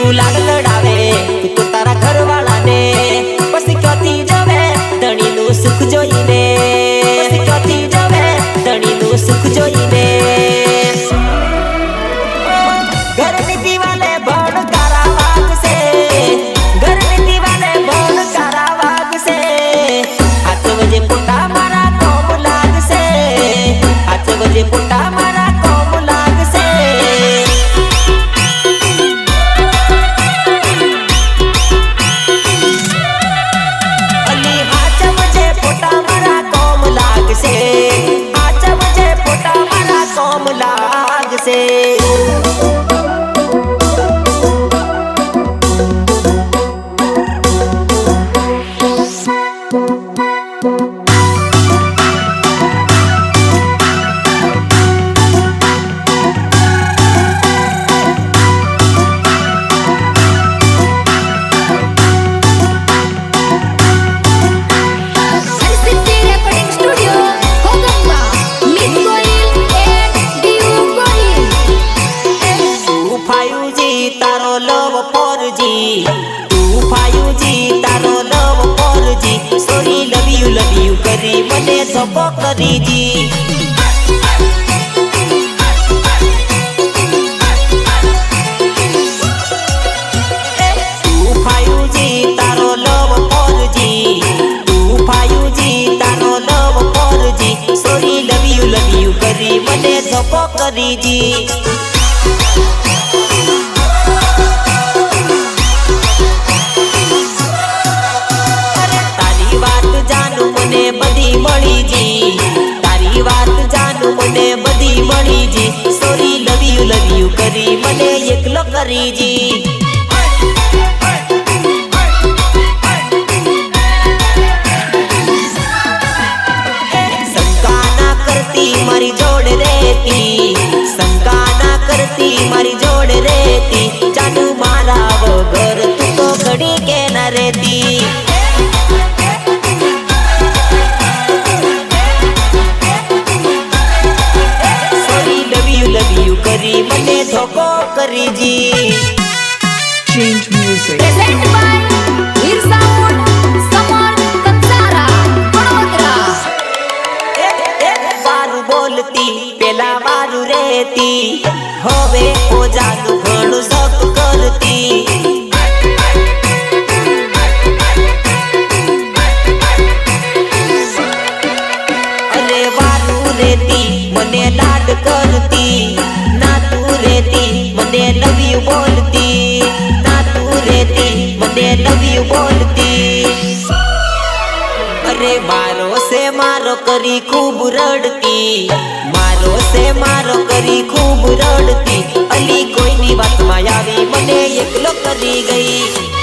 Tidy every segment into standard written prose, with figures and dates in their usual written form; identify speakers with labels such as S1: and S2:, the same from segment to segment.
S1: તું લાગ લડાવે તું તો તારા ઘરવાળાને પછી ક્યાંથી જવે ધણીનું સુખ જોઈને પછી ક્યાંથી જવે ધણીનું સુખ જોઈને ઘરની દિવાલે ભણકારા વાગશે ઘરની દિવાલે ભણકારા વાગશે આજ વજે પોતા મારા કોમ લાગશે આજ વજે પોતા મારા કોમ લાગશે કરી મને ધોકો કરી જી તું ફાયુજી તારો લવ ફોરજી તું ફાયુજી તારો લવ ફોરજી સોરી લવ યુ કરી મને ધોકો કરી જી મળી જી તારી વાત જાનું મને બધી મળી જી સોરી લવ યુ કરી મને એકલો કરી જી શંકા ના કરતી મારી જોડ રહેતી શંકા ના કરતી મારી જોડ રહેતી જાનુ મારા વગર તું તો ઘડી કે ના રહેતી કરી મને ધોકો કરી જી
S2: Change music.
S3: Present by Veer Sound, Samar Kansara, Vadodara.
S1: વારું બોલતી પેલા વારું રહેતી હવે ઓજાનું ઘણું સપ કરતી અરે વારું રહેતી મને લાડ કરતી ના તું રહેતી મને લવ યુ બોલતી ના તું રહેતી મને લવ યુ બોલતી અરે મારો સે મારો કરી ખૂબ રડતી મારો સે મારો કરી ખૂબ રડતી અલી કોઈની વાતમાં આવી મને એકલો કરી ગઈ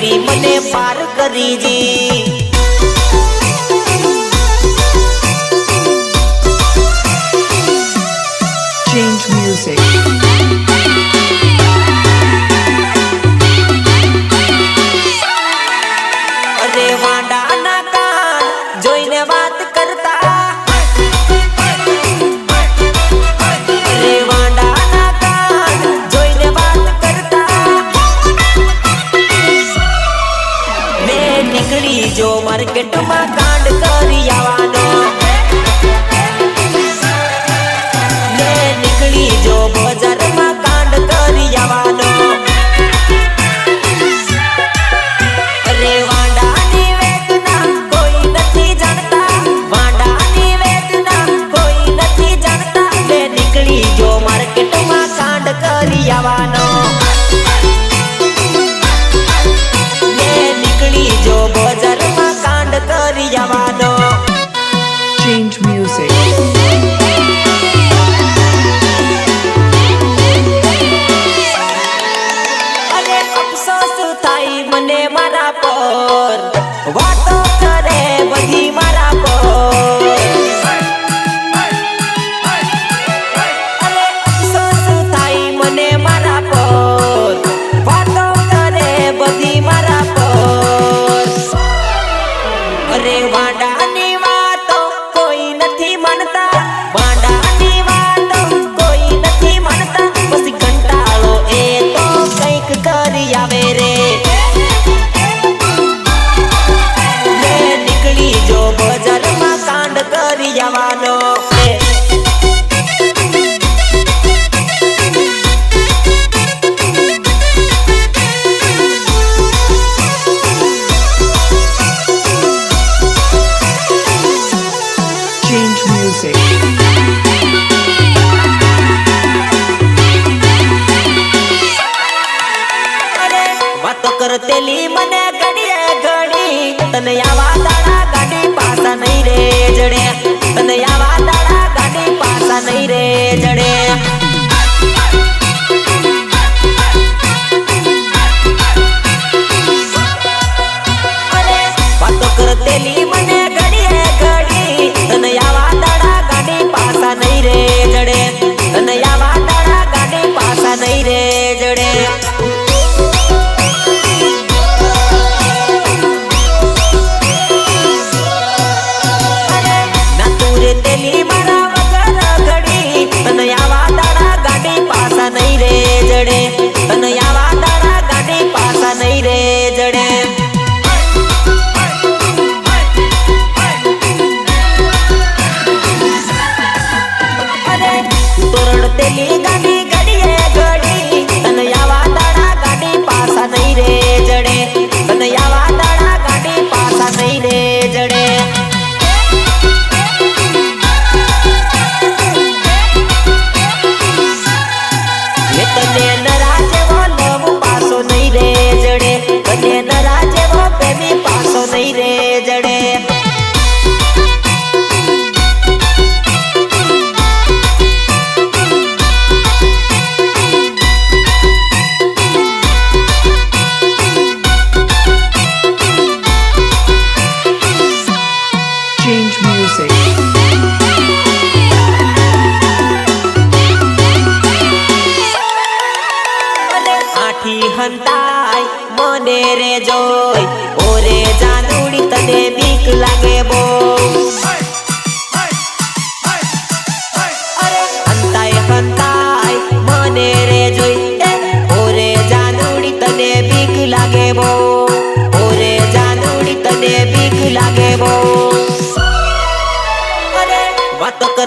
S1: કરી મને પાર કરી જી
S2: Change music.
S1: અરે વાંડા ના કાન જોઈને વાત કરતા અરે વાંડા ના કાન જોઈને વાત કરતા નીકળી જો માર્કેટમાં કાંડ કરી આવવાનો ને નીકળી જો બજારમાં કાંડ કરી આવવાનો અરે વાંડાની વેદના કોઈ નથી જાણતા વાંડાની વેદના કોઈ નથી જાણતા ને નીકળી જો માર્કેટમાં કાંડ કરી આવવાનો જો બજારમાં કાંડ કરી આવવાનો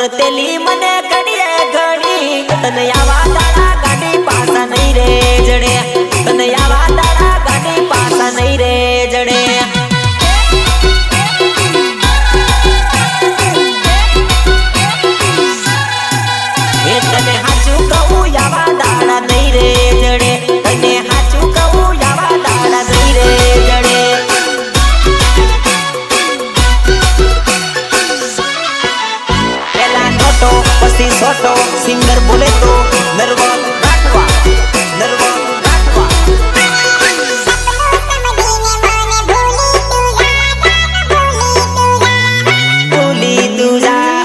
S1: વર્તેલી મને ઘડીએ ઘડી તને આવા દાડા ગાડી પાસા નહીં રે જડે તને આવા દાડા ગાડી પાસા નહીં રે જડે એ તને હાચું કહું આવા દાડા નહીં રે જડે તને હાચું કહું આવા દાડા નહીં રે જડે પેલા નોટો પછી સોટો સિંગર બોલે તો નરવા નાટવા ભૂલી તું જા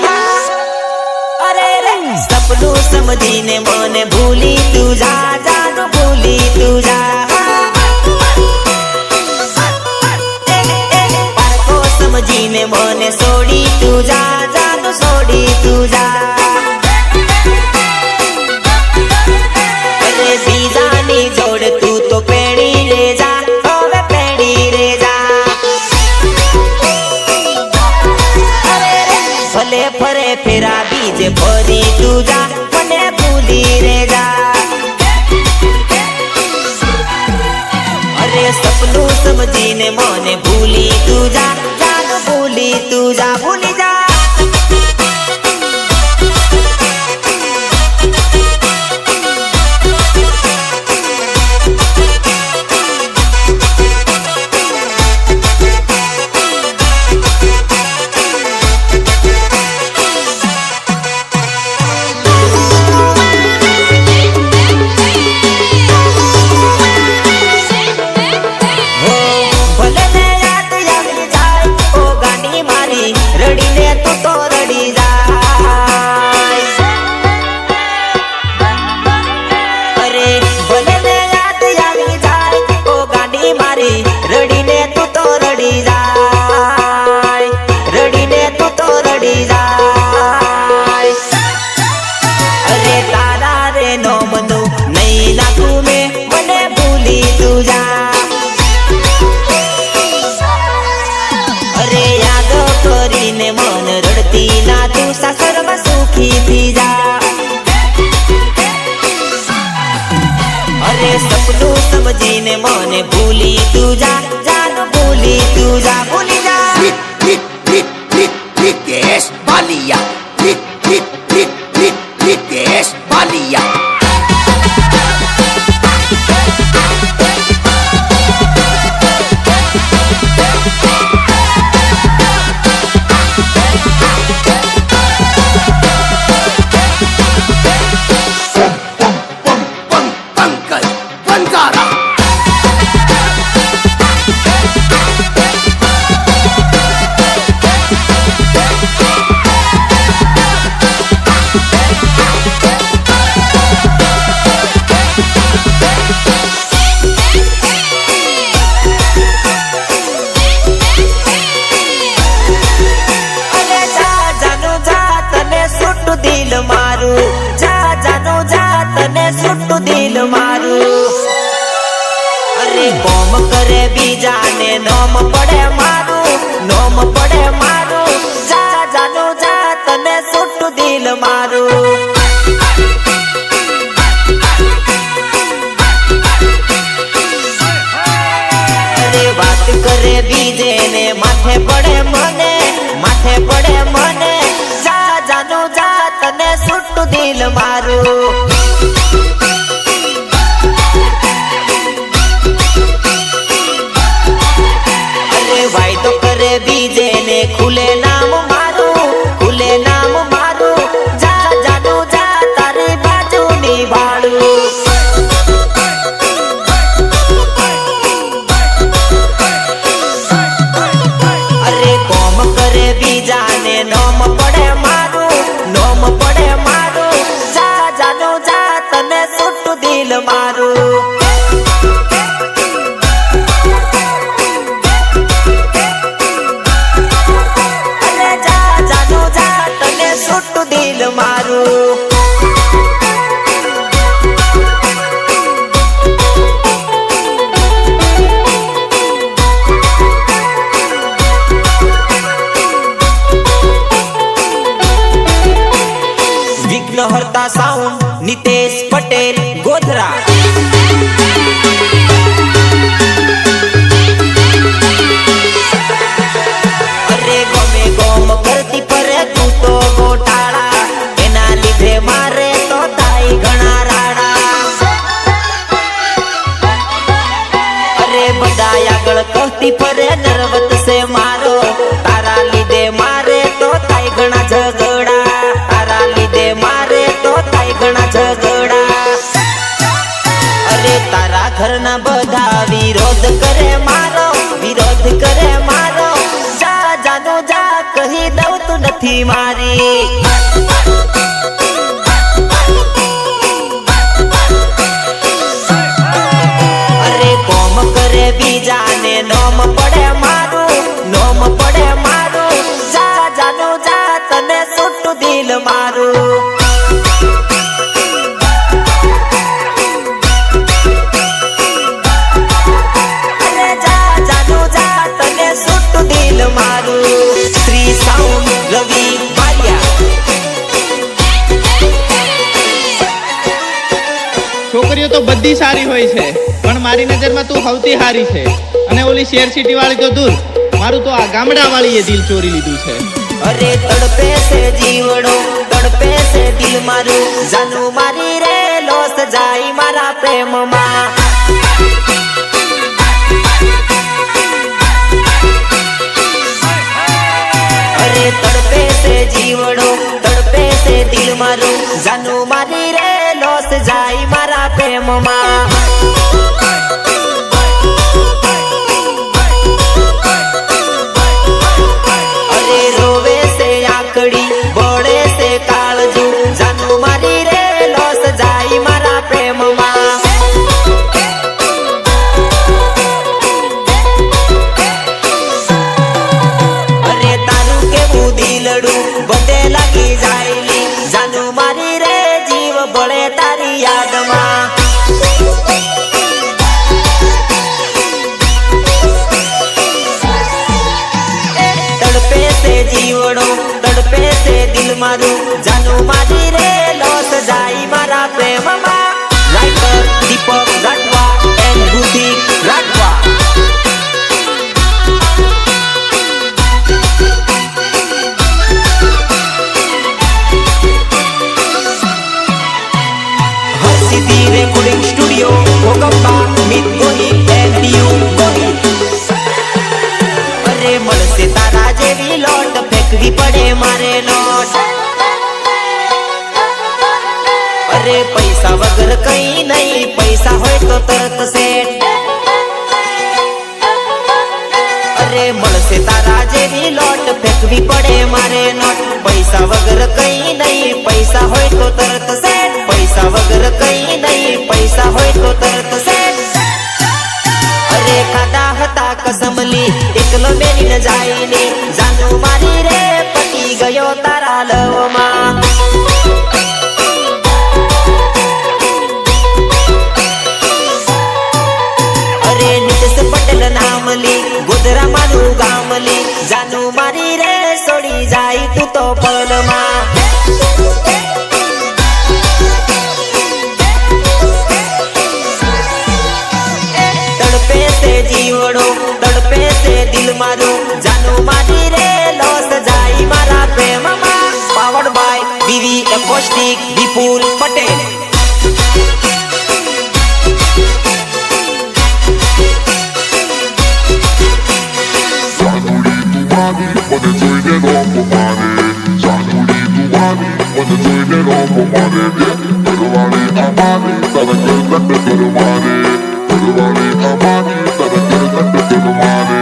S1: અરે રે સપનું સમજીને મને ભૂલી તું જા જાનું ભૂલી તું જા પારકો સમજીને મને છોડી તું જા જાનું છોડી તું જા અરે બીજાની જોડ તું તો પેડી રે જા હવે પેડી રે જા અરે રે ભલે ફરે ફેરા બીજે ફરી તું જા મને ભૂલી રે જા અરે સપનું સમજીને મને ભૂલી તું જા જાનું ભૂલી તું જા ભૂલી જા ભલે ને યાદ આવી જાય ઓ ગાડી મારી રડીને તું તો રડી જાય અરે ભલે ને યાદ આવી જાય ઓ ગાડી મારી રડીને તું તો રડી જાય રડીને તું તો રડી જાય અરે તારા રે નો મનું નહીં નાખું મેં મને ભૂલી તું જા અરે યાદ કરીને મન રડતી ના તું સાસરમાં સુખી થઈ જા અરે સપનું સમજીને મને ભૂલી તું જા જાનું ભૂલી તું જા ભૂલી જા
S4: Pritesh Balia. Pritesh Balia. Pankaj Banjara.
S1: અરે જા જાનું જા તને છૂટું દિલ મારું જા જાનું જા તને છૂટું દિલ મારું અરે કોમ કરે બીજાને નોમ પડે મારું જા જાનું જા તને છૂટું દિલ મારું અરે વાત કરે બીજે ને માથે પડે મને જા જાનું જા તને છૂટું દિલ મારું અરે વાયદો કરે બીજે ને ખુલે નામ મારું જા જાનું જા તારી બાજુ નિભાડું અરે કોમ કરે બીજાને નોમ પડે મારું જા જાનું જા તને છૂટું દિલ મારું વિઘ્નહર્તા સાઉન્ડ નિતેશ પટેલ ગોધરા. અરે ગમે ગોમ કરતી ફરે તું તો ગોટાળા, એના લીધે મારે તો થાય ઘણા રાડા. અરે બધા આગળ કહતી ફરે નરવત છે મારો, તારા લીધે મારે તો થાય ઘણા ઝઘડા, તારા લીધે મારે તો થાય ઘણા ઝઘડા. અરે તારા ઘરના બધા વિરોધ કરે મારો, વિરોધ કરે મારો, જા જાનો જા કહી દઉં તું નથી મારી. અરે કોમ કરે બીજાને નોમ પડે મારું, નોમ પડે મારું, જા જાનો જા તને છૂટું દિલ મારું. અરે જા જાનો જા તને છૂટું દિલ મારું. શ્રી સાઉન્ડ રવિ મારિયા.
S5: છોકરીઓ તો બધી સારી હોય છે, પણ મારી નજરમાં તું સૌથી સારી છે. અને ઓલી શેર સિટી વાળી તો દૂર, મારું તો આ ગામડા વાળીએ દિલ ચોરી લીધું છે.
S1: અરે તડપે છે જીવડો, તડપે છે દિલ મારું, જાનું મારી રે લોસ જાય મારા પ્રેમમાં. અરે તડપે છે જીવડો, તડપે છે દિલ મારું, જાનું મારી રે લોસ જાય મારા પ્રેમમાં. અરે રોવે છે આંકડી, બળે છે કાળજુ, જાનું મારી રે લોસ જાય મારા પ્રેમમાં. અરે તારું કેવું દિલડું બધે લાગી જાયલી, જાનું મારી રે જીવ બળે તારી યાદમાં. તડપે છે જીવડો, તડપે છે દિલ મારું, જાનું મારી રે લોસ જાય મારા પ્રેમમાં. Writer Deepak Rathwa and Rudhik Rathwa. Harsiddhi recording studio ભોગંબા મિત ગોહિલ એન્ડ યુ ગોહિલ. અરે મળશે તારા જેવી લોટ, ફેંકવી પડે મારે નોટ. અરે પૈસા વગર કઈ નહીં, પૈસા હોય તો તરત સેટ. અરે મળશે તારા જેવી લોટ, ફેંકવી પડે મારે નોટ. પૈસા વગર કઈ નહીં, પૈસા હોય તો તરત સેટ. પૈસા વગર કઈ નહીં, પૈસા હોય તો તરત સેટ. અરે ખાધા હતા કસમલી, એકલો બેની ન જાય ને, જાનું મારી રે પતી ગયો તારા લવમાં. અરે નિતેશ પટેલ નામલી, ગોધરા મારું ગામલી, જાનું મારી રે છોડી જાય તું તો પલમાં. તડપે છે જીવડો, તડપે છે દિલ મારું, જાનું મારી રે લોસ જાય મારા પ્રેમમાં. Powered by V V acoustic Vipul Patel.
S6: Wanna join it all for money. Januli Duwani, wanna join it all for money. Gurwani Amani, tada girl that the Gurwani. Gurwani Amani, tada girl that the Gurwani.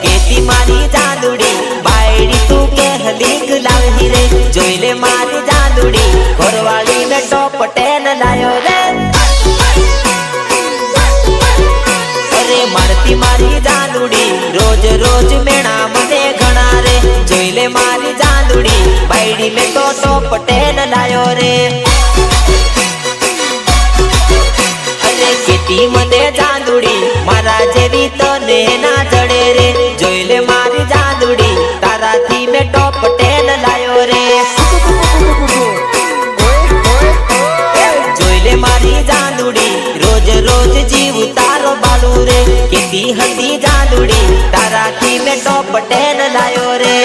S1: કેતી મારી જાદુડી, બાયડી તું કે હલીક લાવી રે, જોઈ લે મારી જાદુડી, ઘરવાળી ને ટોપ ટેન લાયો રે. અરે મારતી મારી જાદુડી, રોજ રોજ મેણા મને ઘણા રે, જોઈ લે મારી જાદુડી, બાયડી ને તો ટોપ ટેન લાયો રે. અરે કેતી મને જાદુડી, મારા જેવી તને ના જડે રે, જોઈ લે મારી જાદુડી, તારાથી મેં ટોપ ટેન લાયો રે. ती हती जादूड़ी तारा थी मैं टॉप 10 लायो रे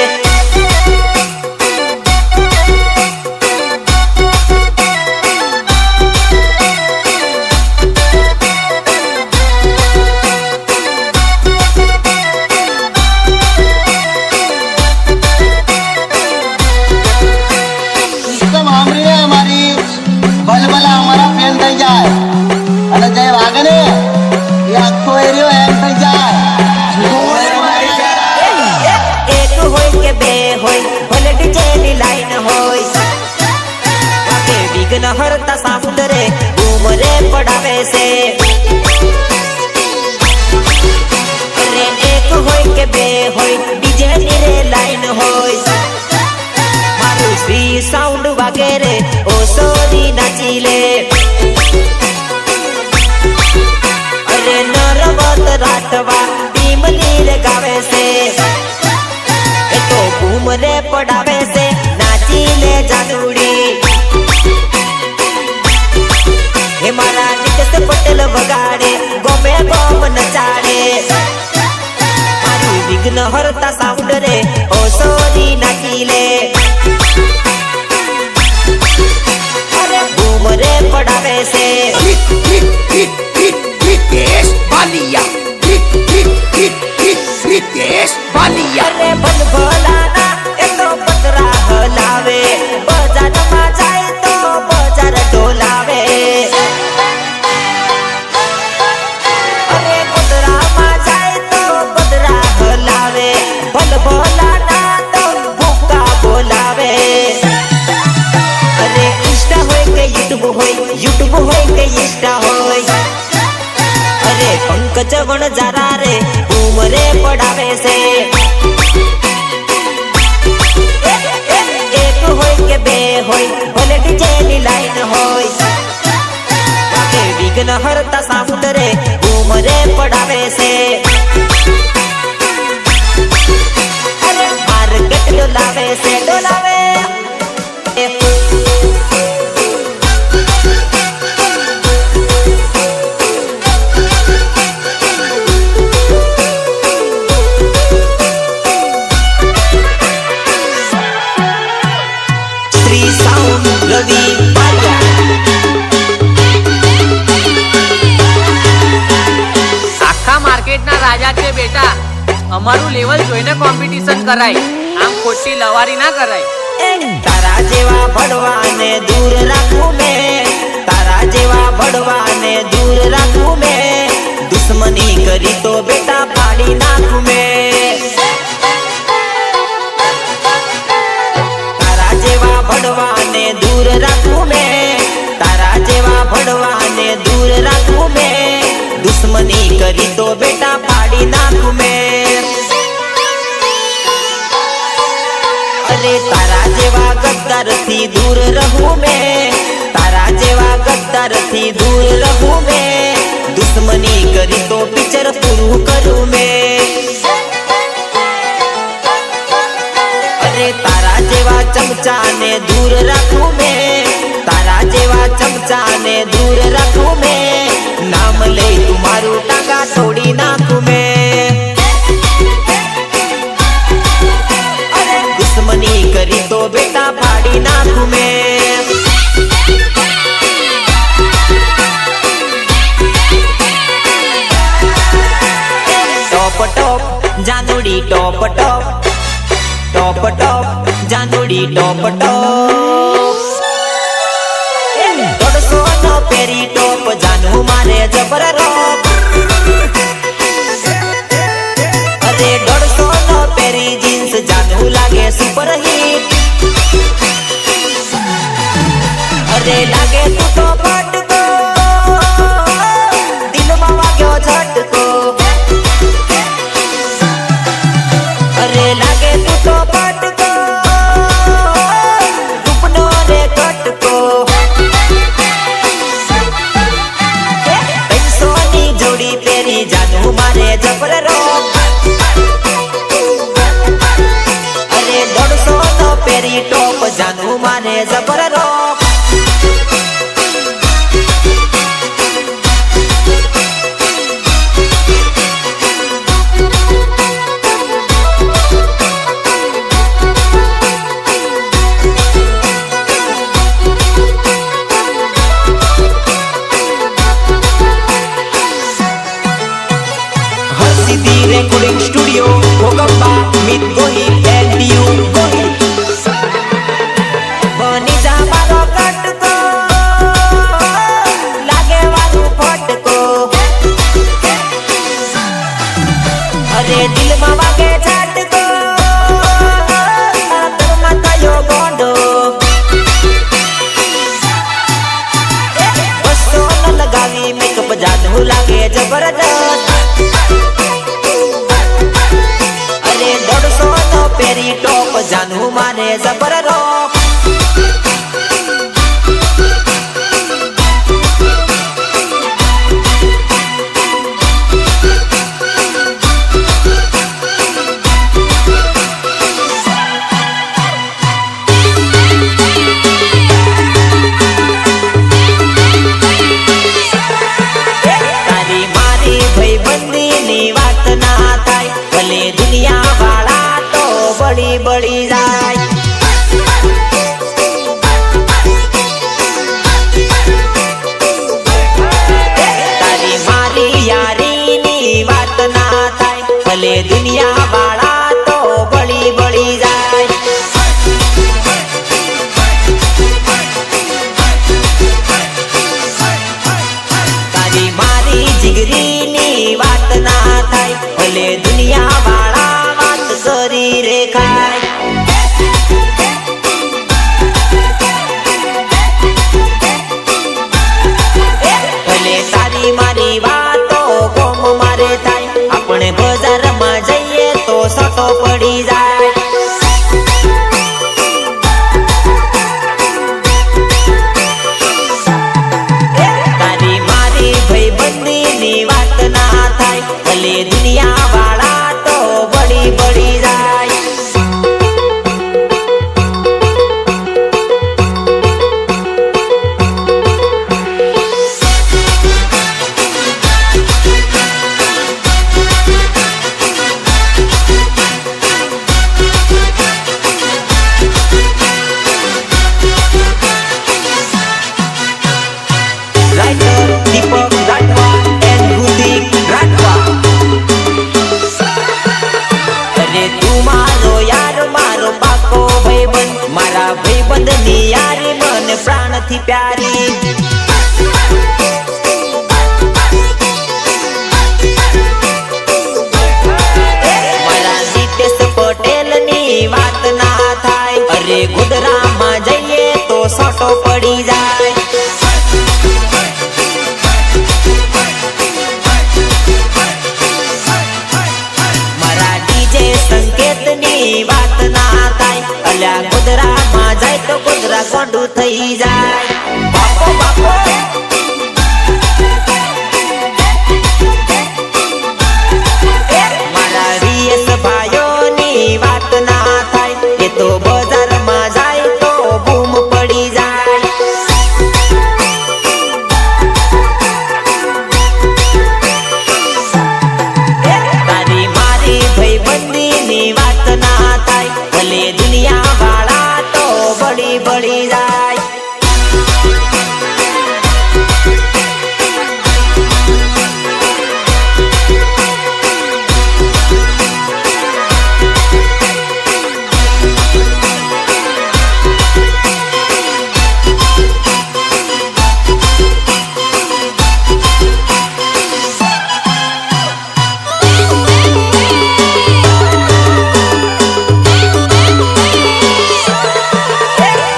S7: ભલભલા અમારા ફેલ થઈ જાય અને જે વાગે ને એ આખો એરિયો હેંગ થઈ જાય
S1: एक होय के बे होय भले डीजे नी लाइन होय वाके विघ्न हरता साउंड रे बूम रे पड़ावे से अरे एक होय के बे होय डीजे नी रे लाइन होय मारू श्री साउंड वागे रे ओ सोनी नाची ले अरे नरवत राठवा टीम नीर गावे से ए तो बूम रे पड़ावे से नाची ले जादूड़ी हे मारा नितेश पटेल वगाड़े गोमे गोम नचाड़े मारू विघ्न हरता साउंड रे ओ सोनी नाची ले रे पड़ावे से
S4: रितेश बालिया रितेश बालिया
S1: अरे बन भोलाना ए तो पतरा हलावे बाजार में जाए तो बाजार डोलावे अरे पतरा में जाए तो पतरा हलावे बन भोलाना तो भूखा बोलावे अरे इंस्टा होय के यूट्यूब होय के इंस्टा होय अरे पंकज वणजारा रे बूम रे पड़ावे से एक होय के बे होय भले डीजे नी लाइन होय वाके विघ्न हरता साउंड रे बूम रे पड़ावे से अरे मार्केट डोलावे से डोलावे रवि
S8: आखा मार्केट ना राजा छे बेटा अमारू लेवल जोईने कॉम्पिटिशन कराय आम खोटी लवारी ना कराय
S1: तारा जेवा भड़वाने दूर राखू में तारा जेवा भड़वाने दूर राखू में दुश्मनी करी तो बेटा फाड़ी नाखू में तारा जेवा भड़वाने दूर राखू में तारा जेवा भड़वाने दूर राखू में दुश्मनी करी तो बेटा फाड़ी नाखू में अरे तारा जेवा गद्दार थी दूर रहूं मैं तारा जेवा गद्दार थी दूर रहूं मैं दुश्मनी करी तो पिक्चर पूरू करूं मैं अरे तारा जेवा चमचा ने दूर रखूं मैं तारा जेवा चमचा ने दूर रखूं मैं नाम ले तुम्हारू टांगा तोड़ी नाखूं मैं अरे दुश्मनी करी तो बेटा फाड़ी नाखूं मैं टॉप टॉप जानूड़ी टॉप टॉप टॉप टॉप जानूड़ी टॉप टॉप दौड़सो न पेरी टॉप जानू मारे जबर रोप अरे दौड़सो न पेरी जींस जानू लागे सुपर हिट अरे लागे तू तो फटको दिल में वाग्यो झटको अरे लागे तू तो फटको रूपनो रे कटको पैसोनी जोड़ी पेरी जानू मारे जबर रोप अरे दौड़सो न पेरी टॉप जानू मारे जबर रोप પહેરી ટોપ જાનું મારે જબર રોપ તારી મારી ભાઈબંધીની વાત ના થાય ભલે દુનિયા વાળા તો બળી બળી જાય તારી મારી યારીની વાત ના થાય ભલે દુનિયા વાળા તો બળી બળી જાય તારી મારી જીગરીની વાત ના થાય ભલે દુનિયા વાળા વાત કરી રે ખાય ભલે તારી મારી વાતો કોમ મારે થાય આપણે બજારમાં જઈએ તો સટો પડી જાય તારી મારી ભાઈબંધીની વાત ના થાય ભલે દુનિયા વાળા તો બળી બળી જાય રાઇટર દીપક રાઠવા એન્ડ રુધિક રાઠવા અરે તું મારો યાર મારો પાકો ભાઈબંધ મારા ભાઈબંધની યારી મને પ્રાણથી પ્યારી મારા નીતેશ પટેલની વાત ના થાય અરે ગોધરામાં જઈએ તો સટો પડી જાય મારા ડીજે સંકેતની વાત ના થાય અલ્યા ગોધરામાં જાય તો ગોધરા ગોંડું થઈ જાય બાપો બાપો મારા વીએસ ભાઈઓની વાત ના થાય એ તો બજારમાં જાય તો બૂમ પડી જાય તારી મારી ભાઈબંધીની વાત ના થાય ભલે દુનિયા વાળા તો બળી બળી જાય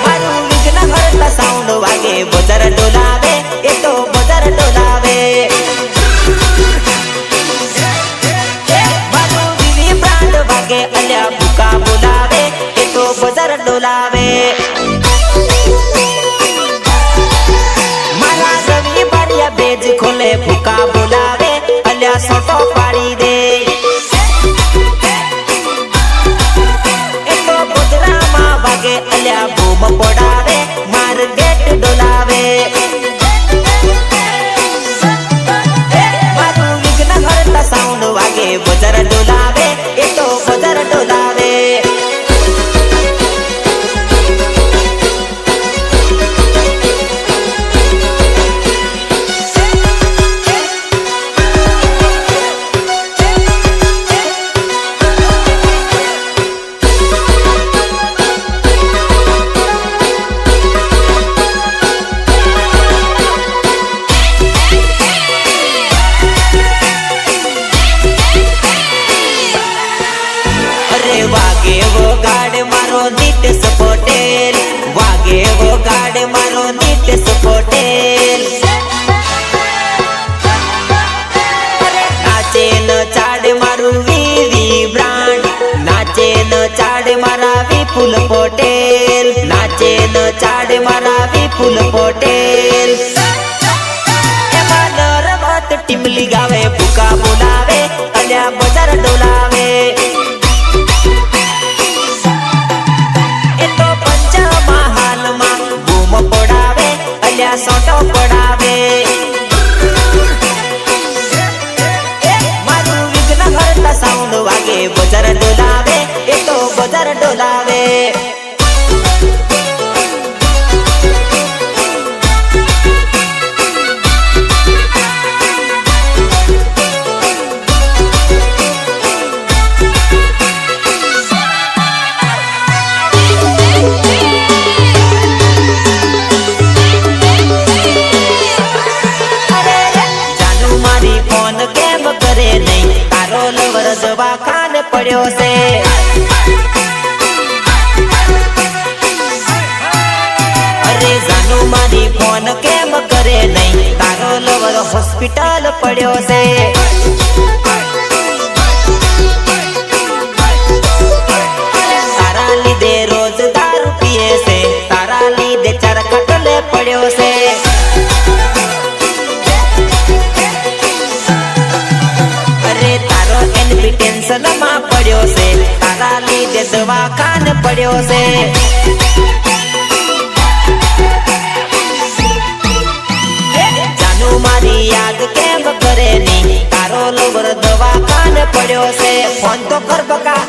S1: મારું વિઘ્ન હરતા સાઉન્ડ વાગે બજાર ડોલાવે એ તો બજાર ડોલાવે મારું દિલી બ્રાન્ડ વાગે અલ્યા ભૂકા બોલાવે એ તો બજાર ડોલાવે મારા રવિ બારિયા બેજ ખોલે ભૂકા બોલાવે અલ્યા સોટો પાડી દે એ તો ગોધરામાં વાગે અલ્યા બૂમ પડાવે માર ગેટ ડોલાવે મારું વિઘ્ન હરતા સાઉન્ડ વાગે બજાર ડોલાવે એ તો બજાર ડોલાવે નીતેશ પટેલ વાગે વગાડે મારો નીતેશ પટેલ નાચે ન ચાડે મારું વીવી બ્રાન્ડ નાચે ન ચાડે ચાડે મારા વિપુલ પટેલ, નાચે ન ચાડે મારા વિપુલ પટેલ. એમાં નરમત ટીમલી ગાવે, ભૂકા બોલાવે, અલ્યા બજાર ડોલાવે. એ તો પંચમહાલમાં બૂમ પડાવે, અલ્યા સોટો પડાવે. મારું વિઘ્ન હરતા સાઉન્ડ વાગે, બજાર ડોલાવે, એ તો બજાર ડોલાવે. દવાખાને પડ્યો છે. અરે જાનુ મારી ફોન કેમ કરે નહીં, તારો લવર હોસ્પિટલ પડ્યો છે. તારા લીધે રોજ દારૂ પીએ છે, તારા લીધે ચાર કટલે પડ્યો છે. ટેન્શનમાં પડ્યો છે, તારા લીધે દવાખાને પડ્યો છે. જાનુ મારી યાદ કેમ કરે ની, તારો લવર દવાખાને પડ્યો છે. ફોન તો કર બકા.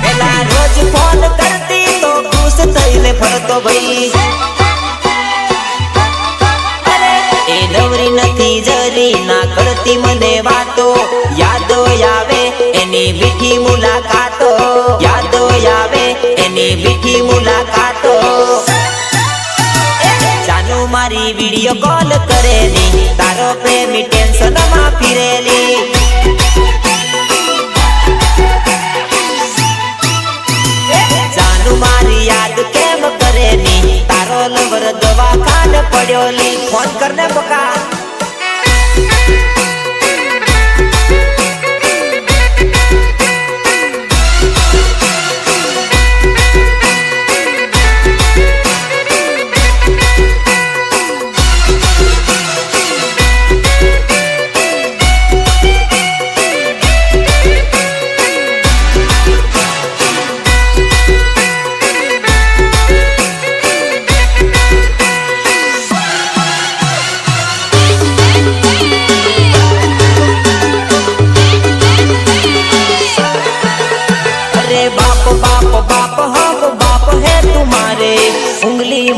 S1: પેલા રોજ ફોન કરતી તો ખુશ થઈને ફરતો ભાઈ. એ નવરી નથી જરી, ના કરતી મને વાતો, યાદો આવે એની મીઠી મુલાકાતો, યાદો આવે એની મીઠી મુલાકાતો. જાનુ મારી વિડીયો કોલ કરેલી, તારો પ્રેમી ટેન્શનમાં ફિરેલી. જાનુ મારી યાદ કેમ કરે ની, તારો લવર દવાખાને પડ્યો લી. ફોન કરને બકા.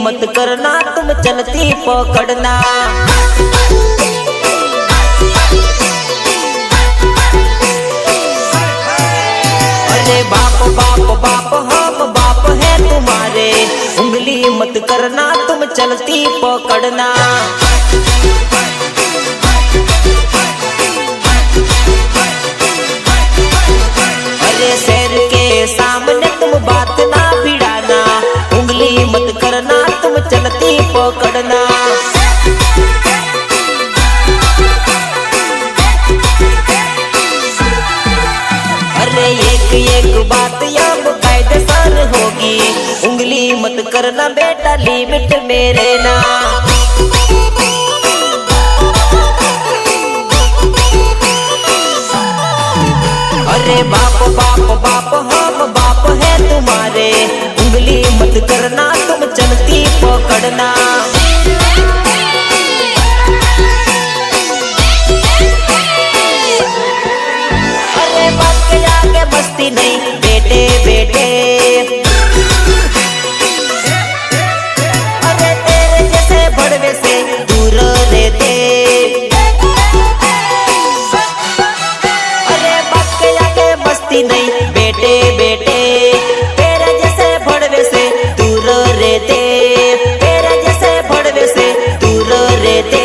S1: मत करना तुम चलती पकड़ना. अरे बाप बाप बाप हम बाप है तुम्हारे, उंगली मत करना तुम चलती पकड़ना. अरे शेर के सामने तुम बात ना भिड़ाना, उंगली मत करना तुम चलती पकड़ना. अरे एक एक बात अब कायदेसर होगी, उंगली मत करना बेटा लिमिट में रहना. अरे बाप बाप बाप हम बाप है तुम्हारे, उंगली मत करना तुम चलती पकड़ना. अरे बाप के आगे बस्ती नहीं बेटे बेटे. अरे तेरे जैसे भड़वे से दूर रहते. अरे बाप के आगे बस्ती नहीं नहीं बेटे बेटे तेरे जैसे भड़वे से दूर रहते, तेरे जैसे भड़वे से दूर रहते।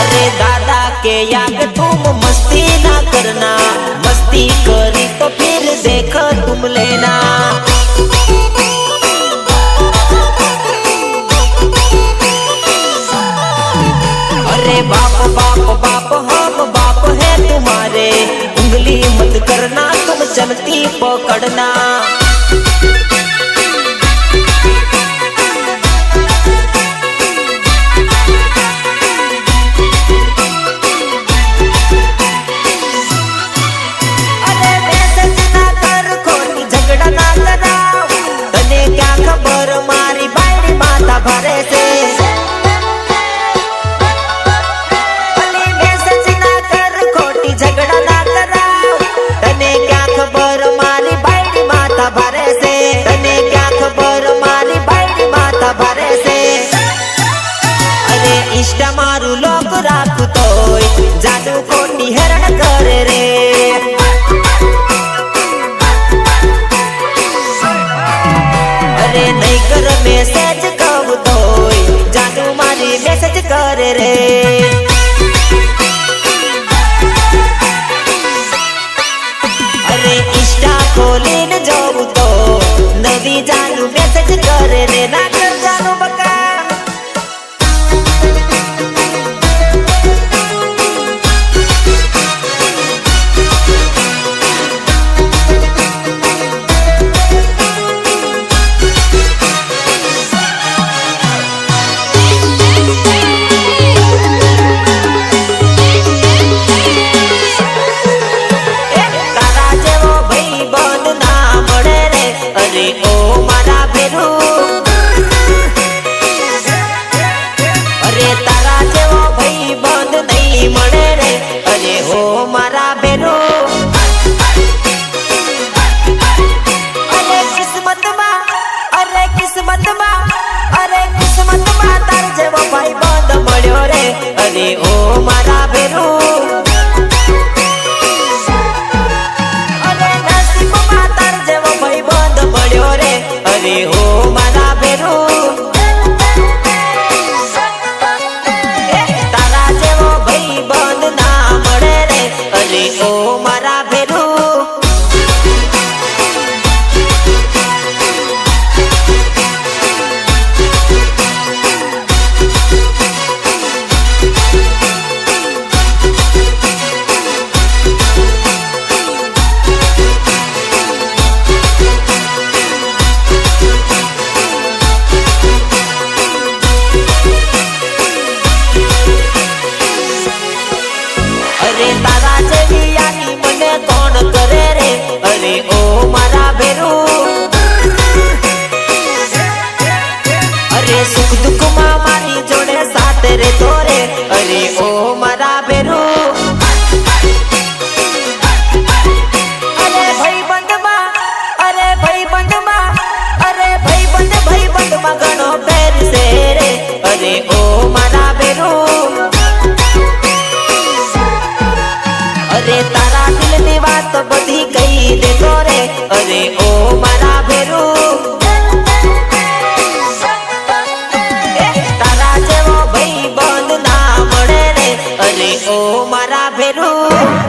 S1: अरे दादा के याद तुम मस्ती ना करना, मस्ती करी तो फिर देख तुम लेना। अरे बाप बाप बाप हम बाप है तुम्हारे, उंगली मत करना तुम चलती पकड़ना। अरे मैसेज ना कर खोटी झगड़ा ना कराओ, तने क्या खबर मारी बायरी माता भरे से। झगड़ा ना कराओ, तने क्या खबर मारी बायरी माता भरे से, तने क्या खबर मारी बायरी माता भरे से। अरे इष्ट मारू लोक राखू तो जादू कोटी हरण करे रे। अरे नहीं कर मैसेज कहू तो जादू मारी मैसेज करे रे। इंस्टा खोलीने जाऊ तो नवी जानू मैसेज करे रे, ना कर जानू बका। अरे ओ मारा बेरू, अरे नसीब मातार जेवो भाई बंद पड्यो रे। अरे ओ मारा बेरू, तारा जेवो भाई बंद ना मळे रे। अरे ओ मारा बेरू। अरे तारा जेवी यानी मने कोण करे रे। अरे ओ मारा बेरू, अरे सुख दुख में मारी जोड़े साथ रे तोरे। अरे ओ मारा बेरू, अरे भाई बंद मा, अरे भाई बंद मा, अरे भाई बंद मा घणो बैर से रे। अरे ओ मारा बेरू, अरे तारा दिल नी बात बधी कही दे तोरे। अरे ओ मारा बेरू, तारा जेवो भाई बंद ना मळे रे। अरे ओ मारा बेरू।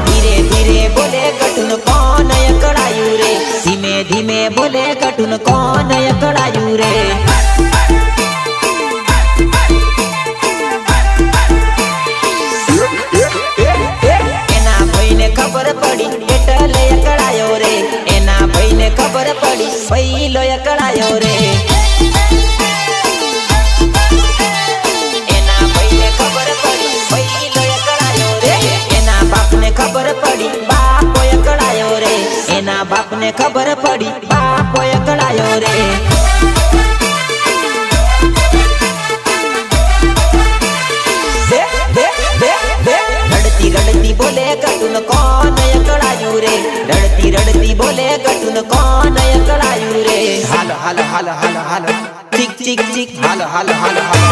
S1: धीरे धीरे बोले कटुन कौन अकड़ायू रे, धीमे धीमे बोले कटुन कौन अकड़ायू रे। खबर पड़ी एटले अकड़ायो रे, एना भाई ने खबर पड़ी पहलो अकड़ायो रे। एना भाई ने खबर पड़ी पहलो अकड़ायो रे। एना बाप ने खबर पड़ी बाप अकड़ायो रे। एना बाप ने खबर पड़ी बाप अकड़ायो रे। रड़ती बोले कटुन कौन अकड़ायू रे, रड़ती रड़ती बोले कटुन कौन अकड़ायू रे। हाल हाल हाल हाल हाल चिक चिक चिक हाल हाल हाल हाल।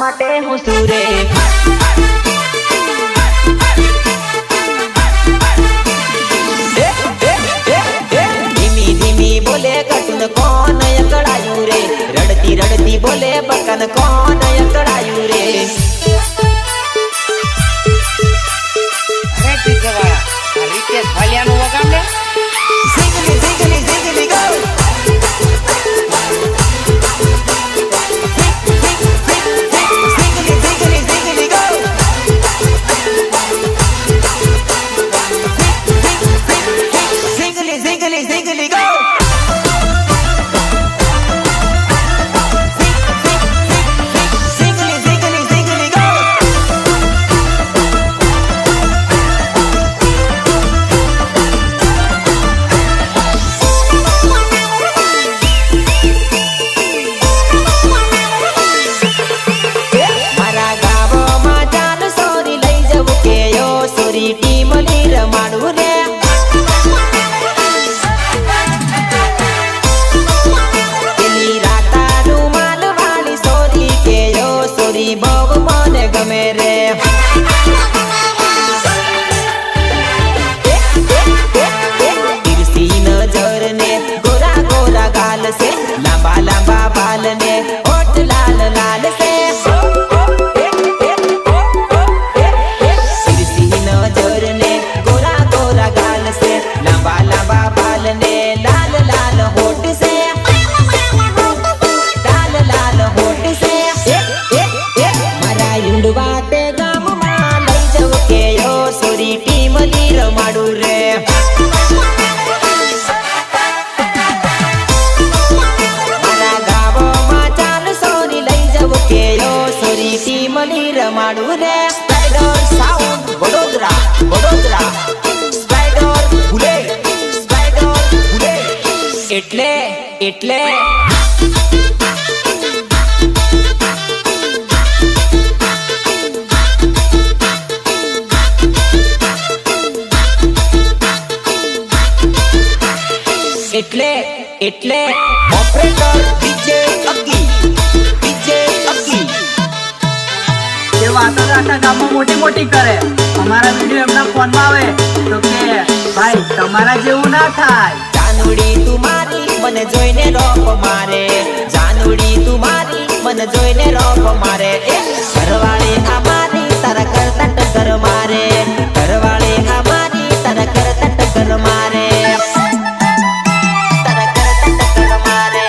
S1: માટે હું સુરે ધીમી ધીમી બોલે કટુન કોણ અકળાયું રે રડતી રડતી બોલે બકન કોણ અકળાયું રે
S7: અરે ટીચરવાળા આ રીતે ફલિયાનું વગાડ ને
S1: ઝીંગલી ઝીંગલી ઝીંગલી ગો ઝીંગલી ઝીંગલી ઝીંગલી ગો ઝીંગલી ઝીંગલી ઝીંગલી ગો ઝીંગલી ઝીંગલી ઝીંગલી ગો મારા ગામમાં જાન સોરી લઈ જવું કે યો સોરી ટીમલી રમાડું રે પેલી રાતાનું માલવાળી સોરી કે યો સોરી બહુ મને ગમે રે તિરસી નજર ને ગોરા ગોરા ગાલ સે લાંબા લાંબા બાલ ને હોઠ લાલ લાલ સે તિરસી નજર ને ગોરા ગોરા ગાલ સે લાંબા લાંબા બાલ ને લાલ લાલ હોઠ સે લાલ લાલ હોઠ સે મારા યુંડવા તે ગામમાં લઈ જવું કે યો સોરી ટીમલી રમાડું રે મારા ગામમાં ચાલ સોરી લઈ જવું કે યો સોરી ટીમલી રમાડું રે spider sound Vadodara Vadodara spider bullet એટલે એટલે એટલે એટલે ઓપરેટર ડીજે અક્કી
S7: એ વાતો આખા ગામમાં મોટી મોટી કરે અમારા વિડીયો એમના ફોનમાં આવે તો કે ભાઈ તમારા જેવું ના થાય
S1: જાનુડી તું મારી મને જોઈને રોપ મારે જાનુડી તું મારી મને જોઈને રોપ મારે એ ઘરવાળી આ મારી તારા કરતા ટક્કર મારે ઘરવાળી આ મારી તારા કરતા ટક્કર મારે તારા કરતા ટક્કર મારે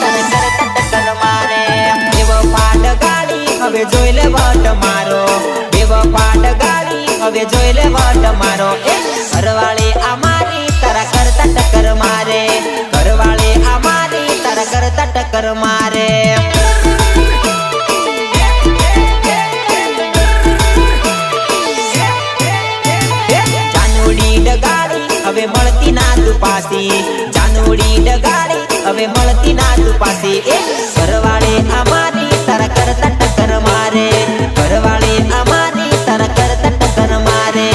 S1: તારા કરતા ટક્કર મારે એવો પાડ ગાડી હવે જોઈ લે વટ મારો એવો પાડ ગાડી હવે જોઈ લે વટ મારો એ ઘરવાળી આ મારી તારા કરતા ટક્કર મારે ઘરવાળી આ મારી તારા કરતા ટક્કર મારે જાનુડી ડગાડી હવે મળતી ના તું પાસી જાનુડી ડગાડી હવે મળતી ના તું પાસી એ ઘરવાળી આ મારી તારા કરતા ટક્કર મારે ઘરવાળી આ મારી તારા કરતા ટક્કર મારે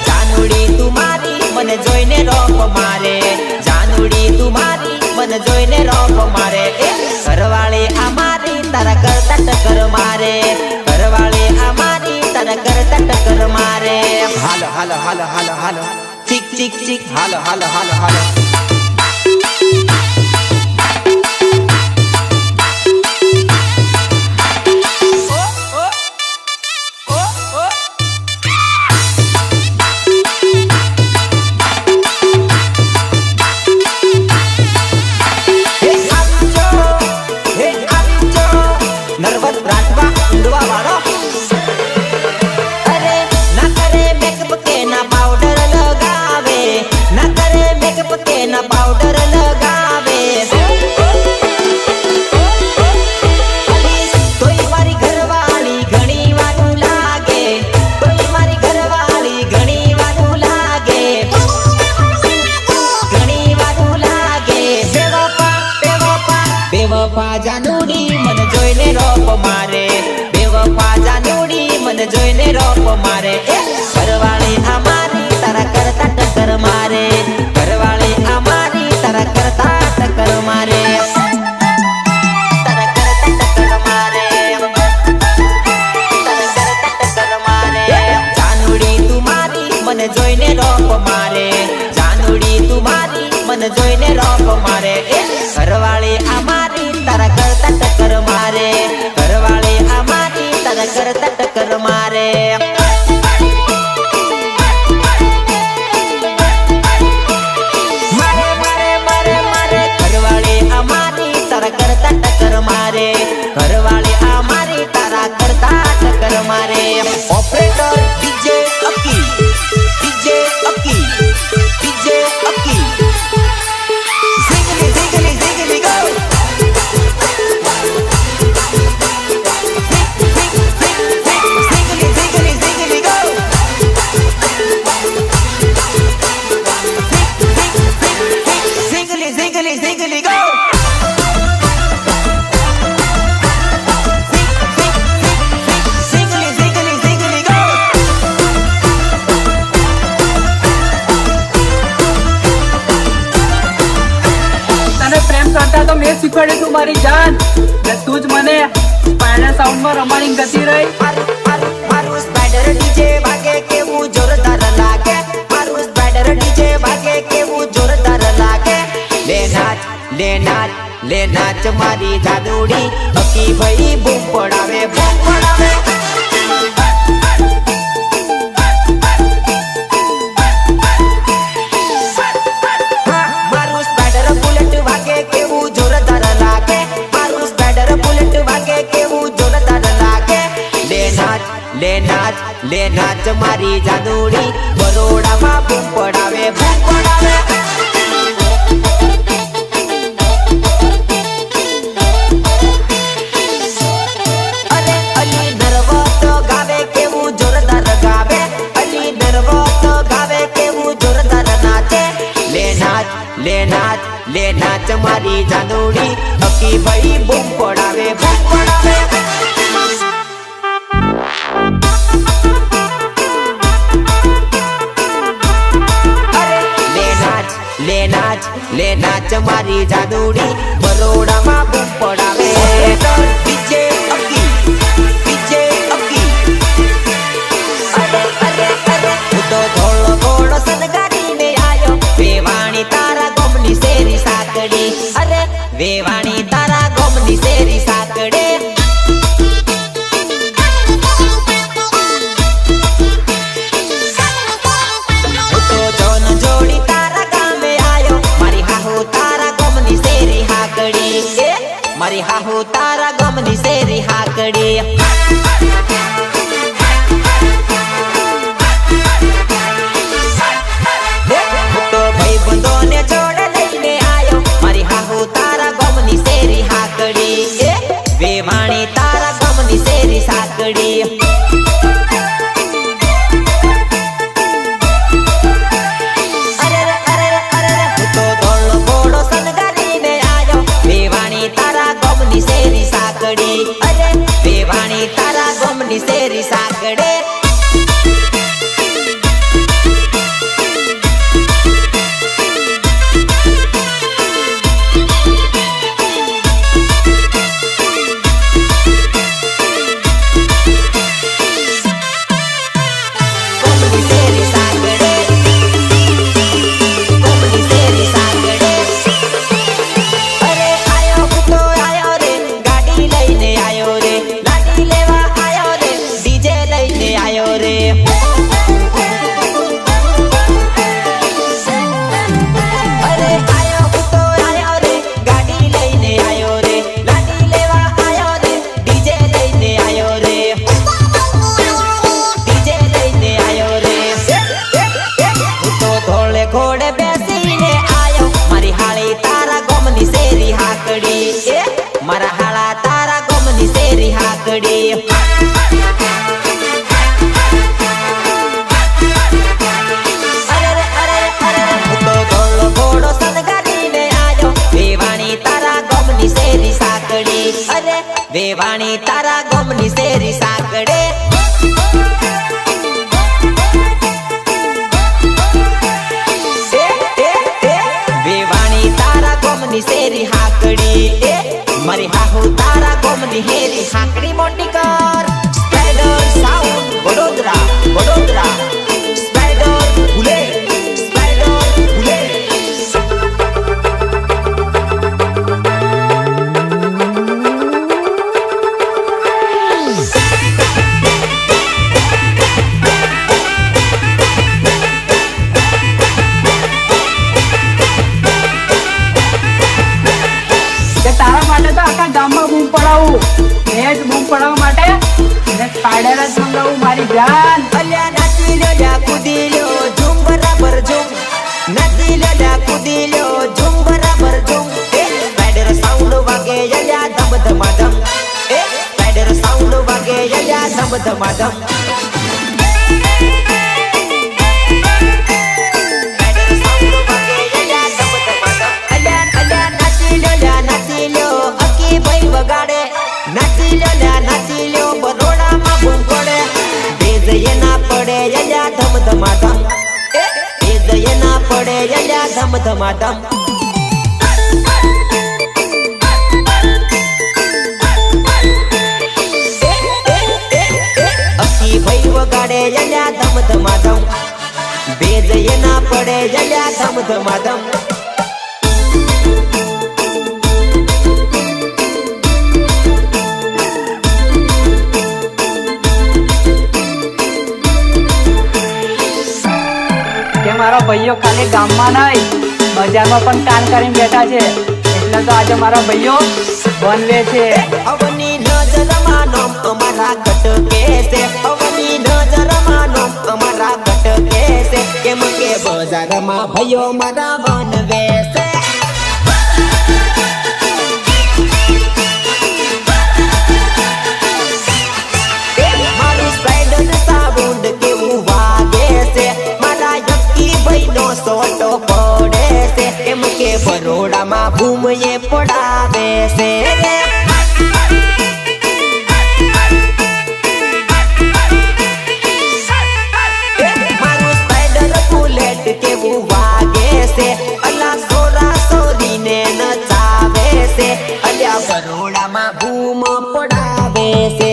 S1: જાનુડી તું મારી મને જોઈને રોપ મારે જાનુડી તું મારી મને જોઈને રોપ મારે એ ઘરવાળી આ મારી તારા કરતા ટક્કર મારે ઘરવાળી આ મારી તારા કરતા ટક્કર મારે હાલો હાલો હાલો હાલો હાલો ચીક ચીક ચીક હાલો હાલો હાલો હાલો નર્વસ રાઠવા ઊંડવા વાળો અરે ના કરે મેકઅપ કે ના પાવડર લગાવે ના કરે મેકઅપ કે ના પાવડર લગાવે તોય મારી ઘરવાળી ઘણી વારું લાગે તોય મારી ઘરવાળી ઘણી વારું લાગે ઘણી વારું લાગે બેવફા જાનુડી મને જોઈને રોપ મારે બેવફા જાનુડી મને જોઈને રોપ મારે ઘરવાળી આ મારી તારા કરતા ટક્કર મારે
S7: રમતા તો મેં શીખવાડ્યું તું મારી જાન, ને તું જ મને સ્પાઈડર સાઉન્ડમાં રમાડી ગતી રહી.
S1: મારું સ્પાઈડર ડીજે વાગે કેવું જોરદાર લાગે, મારું સ્પાઈડર ડીજે વાગે કેવું જોરદાર લાગે. લે નાચ લે નાચ લે નાચ મારી જાદુડી, અકી ભાઈ બૂમ પડાવે બૂમ પડાવે. મારું સ્પાઈડર બુલેટ વાગે કેવું જોરદાર લાગે, મારું સ્પાઈડર બુલેટ વાગે કેવું જોરદાર લાગે. લે નાચ લે નાચ લે નાચ મારી જાદુડી, બરોડામાં બૂમ પડાવે બૂમ પડાવે. અરે અલી નર્વસ ગાવે કેવું જોરદાર ગાવે, અલી નર્વસ ગાવે કેવું જોરદાર નાચે. લે નાચ લે નાચ લે નાચ મારી જાદુડી, અકી ભાઈ બૂમ પડાવે બૂમ પડાવે. લે નાચ લે નાચ મારી જાદુડી, બરોડામાં બૂમ પડાવે. DJ Aki DJ Aki. અરે અરે અરે હું તો ધોળો ઘોડો સનગારીને આયો, વેવાણી તારા ગોમની શેરી સાકડી. અરે વેવાણી તારા ગોમની શેરી સાકડે. હું તો જોન જોડી તારા ગામે આયો, મારી હાહુ તારા ગોમની શેરી હાકડી. મારી હાહુ તારા ગોમની શેરી હાકડી. હું તો ભાઈબંધોને જોડે લઈને આયો, મારી હાહુ તારા ગોમની શેરી હાકડી. વેવાણી તારા ગોમની શેરી સાકડી. અરે અરે અરે હું તો ધોળો ઘોડો સનગારીને આયો, વેવાણી તારા ગોમની શેરી સાકડી. અરે વેવાણી તારા ગોમની શેરી સાકડે. ગોમની શેરી સાકડે, ગોમની શેરી સાકડે. અરે આયો ભૂતો આયો રે, ગાડી લઈને આયો રે, લાડી લેવા આયો રે, ડીજે લઈને આયો રે. અરે આયો ભૂતો આયો રે, ગાડી લઈને આયો રે, લાડી લેવા આયો રે, ડીજે લઈને આયો રે, ડીજે લઈને આયો રે. હું તો ધોળે ઘોડે બેસીને આયો, મારી હાળી તારા ગોમની શેરી હાકડી. મારા હાળા તારા ગોમની શેરી હાકડી. અરે અરે અરે હું તો ધોળો ઘોડો સનગારીને આયો, વેવાણી તારા ગોમની શેરી સાકડી. અરે વેવાણી તારા ગોમની શેરી સાકડે. વેવાણી તારા ગોમની શેરી હાકડી. મારી હાહુ તારા ગોમની હેરી હાકડી. મોટી કર spider sound Vadodara Vadodara. Spider bullet spider bullet.
S7: કે તારા માટે તો આખા ગામમાં બૂમ પડાવું, મેં જ બૂમ પડાવવા માટે ને સ્પાઈડર જ મંગાવું મારી જાન.
S1: અલ્યા નાચી લ્યો લ્યા કૂદી લ્યો, ઝૂમ બરાબર ઝૂમ. નાચી લ્યો લ્યા કૂદી લ્યો, ઝૂમ બરાબર ઝૂમ. સ્પાઈડર સાઉન્ડ વાગે યલ્યા ધમ ધમાધમ. સ્પાઈડર સાઉન્ડ વાગે યલ્યા ધમ ધમાધમ. સ્પાઈડર સાઉન્ડ વાગે યલ્યા ધમ ધમાધમ. અલ્યા અલ્યા નાચી લ્યો લ્યા નાચી લ્યો, અકી ભાઈ વગાડે. નાચી લ્યો લ્યા નાચી લ્યો, બરોડામાં બૂમ પડે. ભેજયે ના પડે યલ્યા ધમ ધમાધમ. ભેજયે ના પડે યલ્યા ધમ ધમાધમ. ભેજ એના પડે જલ્યા ધમ ધમાધમ
S7: કે મારા ભાઈઓ ખાલી ગામમાં નહીં બજારમાં પણ કામ કરીને બેઠા છે એટલે તો આજે મારા ભાઈઓ બનવે છે.
S1: અવની નજરમાં નોમ અમારા ગટકે છે અવની નજરમાં નોમ અમારા ગટકે છે કેમ કે બજારમાં ભાઈઓ મારા બનવે છે. મારું સ્પાઈડર સાઉન્ડ કેવું વાગે છે મારા યક્કી ભાઈનો સોટો પડે છે કેમ કે બરોડામાં ભૂમએ પડાવે છે. મારું સ્પાઈડર બુલેટ કેવું વાગે છે અલા સોરા સોરીને નચાવે છે અલ્યા બરોડામાં ભૂમ પડાવે છે.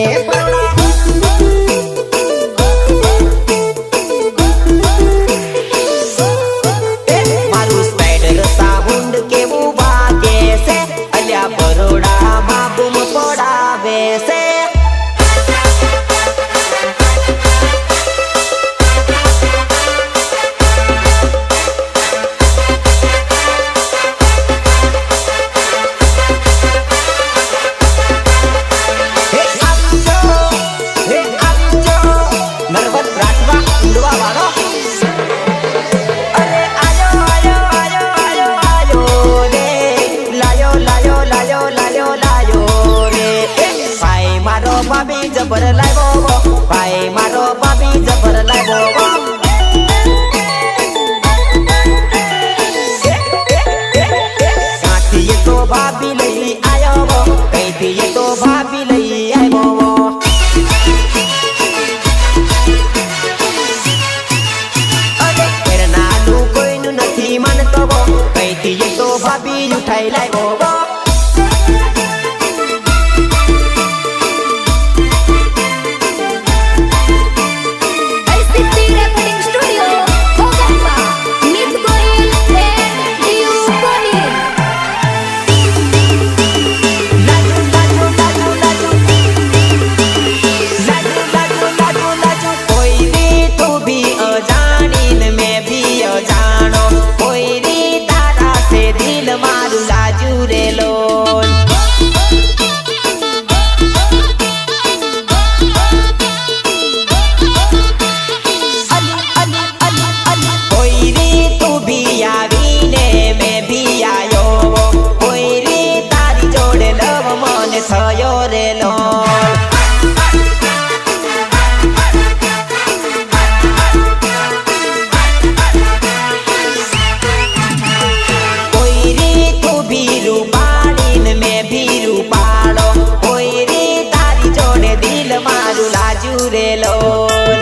S1: મારું સ્પાઈડર સાઉન્ડ કેવું વાગે છે અલ્યા બરોડામાં બૂમ પડાવે છે. હે આપજો નર્વસ રાખવા ઊંડવા વાળો અરે આયો આયો આયો આયો આયો રે લાયો લાયો લાયો લાયો લાયો રે ભાઈ મારો ભાભી જબર લાવ્યો ભાઈ મારો ભાભી જબર લાવ્યો કાંઠીએ તો ભાભી લઈ આયો કઈથી તો ભાભી લઈ આવ્યો નાનું કોઈનું નથી માનતો કઈથી તો ભાભી ઉઠાઈ લાવ્યો.
S3: ICT Recording Studio, Bogamba, Meet Goyal and Diu Goyal.
S1: લાજુ લાજુ લાજુ લાજુ લાજુ લાજુ લાજુ લાજુ કોઈ રી તું ભી અજાણીને મેં ભી અજાણો કોઈ રી તારા સે દિલ મારું લાજુ રે લોલ. અલી અલી અલી અલી કોઈ રી તું ભી આવીને મેં ભી આયો કોઈ રી તારી જોડે લવ મને થયો રે લોલ. કોઈ રી તું ભી રૂપાળીને મેં ભી રૂપાળો કોઈ રી તારી જોડે દિલ મારું લાજુ રે લોલ.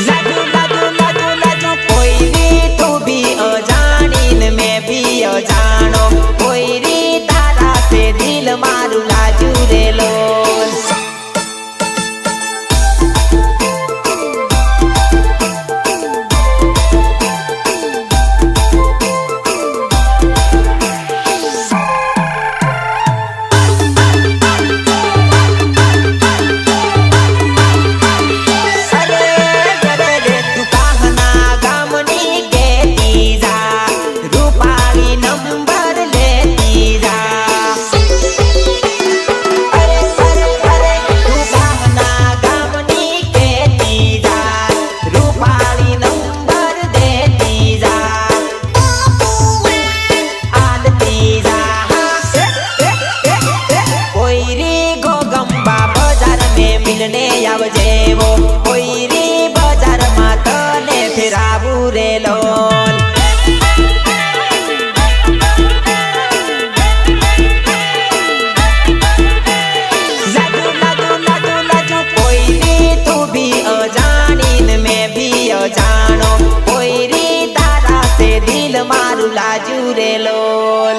S1: લાજુ લાજુ લાજુ લાજુ કોઈ રી તું ભી અજાણીને મેં ભી અજાણો કોઈ રી તારા સે દિલ મારું લાજુ રે લોલ. અરે રે તું કાહના ગામની કેતી જા રૂપાળી નંબર લેતી જા. અરે તું કાહના ગામની કેતી જા રૂપાળી નંબર દેતી જા આલતી જા. કોઈ રી ગોગંબા બજાર મેં મિલને આવજે વો કોઈ રી બજારમાં તને ફેરાવું રે લોલ. લાજુ લાજુ લાજુ લાજુ કોઈ રી તું ભી અજાણીને મેં ભી અજાણો કોઈ રી તારા સે દિલ મારું લાજુ રે લોલ.